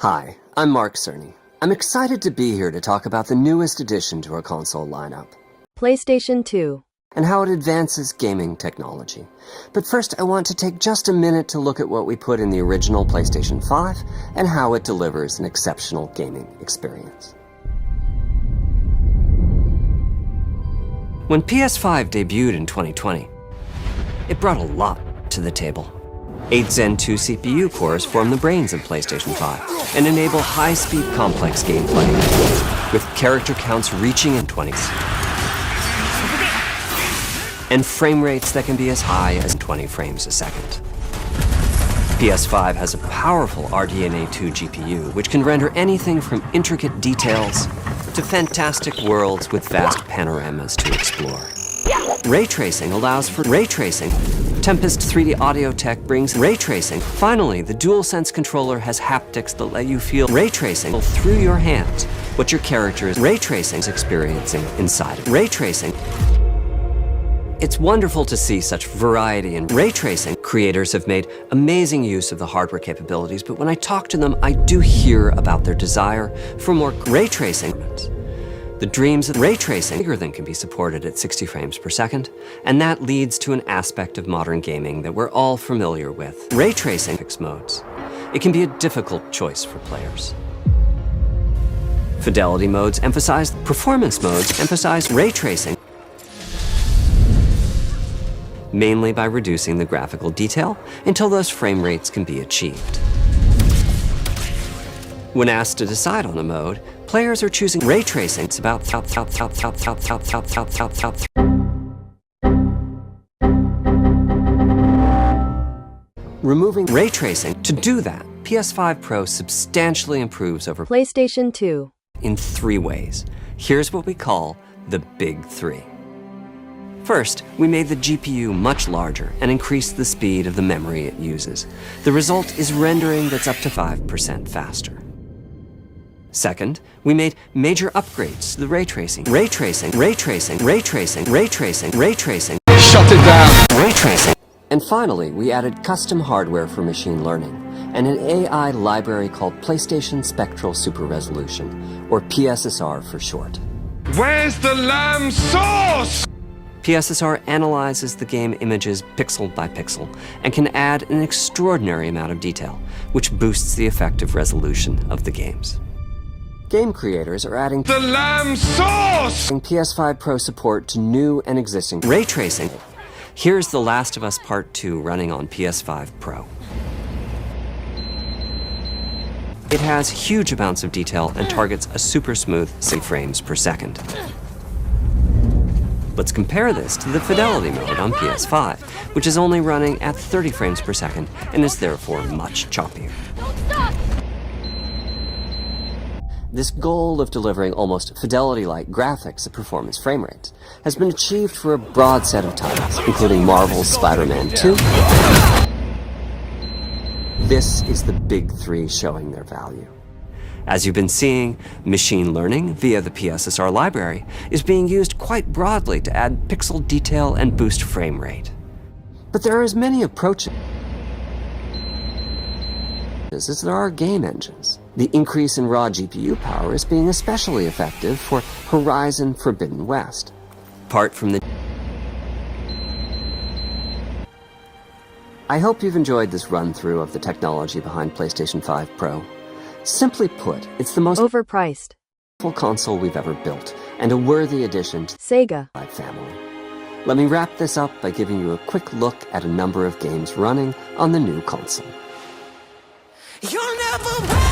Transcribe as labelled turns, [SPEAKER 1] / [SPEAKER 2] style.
[SPEAKER 1] Hi, I'm Mark Cerny. I'm excited to be here to talk about the newest addition to our console lineup,
[SPEAKER 2] PlayStation 2,
[SPEAKER 1] and how it advances gaming technology. But first, I want to take just a minute to look at what we put in the original PlayStation 5 and how it delivers an exceptional gaming experience. When PS5 debuted in 2020, it brought a lot to the table. 8 Zen 2 CPU cores form the brains of PlayStation 5 and enable high-speed, complex gameplay, with character counts reaching in 20s, and frame rates that can be as high as 20 frames a second. PS5 has a powerful RDNA 2 GPU, which can render anything from intricate details to fantastic worlds with vast panoramas to explore. Ray tracing allows for ray tracing. Tempest 3D audio tech brings ray tracing. Finally, the DualSense controller has haptics that let you feel ray tracing through your hands, what your character is ray tracing is experiencing inside of ray tracing. It's wonderful to see such variety in ray tracing. Creators have made amazing use of the hardware capabilities, but when I talk to them, I do hear about their desire for more ray tracing. The dreams of ray tracing bigger than can be supported at 60 frames per second, and that leads to an aspect of modern gaming that we're all familiar with, ray tracing modes. It can be a difficult choice for players. Fidelity modes emphasize, performance modes emphasize ray tracing, mainly by reducing the graphical detail until those frame rates can be achieved. When asked to decide on a mode, players are choosing ray tracing. It's about removing ray tracing. To do that, PS5 Pro substantially improves over
[SPEAKER 2] PlayStation 2
[SPEAKER 1] in 3 ways. Here's what we call the big 3. First, we made the GPU much larger and increased the speed of the memory it uses. The result is rendering that's up to 5% faster. Second, we made major upgrades to the ray tracing. Ray tracing, ray tracing, ray tracing, ray tracing, ray tracing.
[SPEAKER 3] Shut it down!
[SPEAKER 1] Ray tracing. And finally, we added custom hardware for machine learning and an AI library called PlayStation Spectral Super Resolution, or PSSR for short.
[SPEAKER 3] Where's the lamb sauce?
[SPEAKER 1] PSSR analyzes the game images pixel by pixel and can add an extraordinary amount of detail, which boosts the effective resolution of the games. Game creators are adding
[SPEAKER 3] the lamb sauce!
[SPEAKER 1] PS5 Pro support to new and existing ray tracing. Here's The Last of Us Part 2 running on PS5 Pro. It has huge amounts of detail and targets a super smooth 60 frames per second. Let's compare this to the Fidelity mode on PS5, which is only running at 30 frames per second and is therefore much choppier. This goal of delivering almost Fidelity-like graphics at performance frame rates has been achieved for a broad set of titles, including Marvel's Spider-Man 2. This is the big 3 showing their value. As you've been seeing, machine learning via the PSSR library is being used quite broadly to add pixel detail and boost frame rate. But there are as many approaches as there are game engines. The increase in raw GPU power is being especially effective for Horizon Forbidden West. Apart from the... I hope you've enjoyed this run-through of the technology behind PlayStation 5 Pro. Simply put, it's the most
[SPEAKER 2] overpriced
[SPEAKER 1] console we've ever built, and a worthy addition to the
[SPEAKER 2] Sega
[SPEAKER 1] family. Let me wrap this up by giving you a quick look at a number of games running on the new console.
[SPEAKER 4] You'll never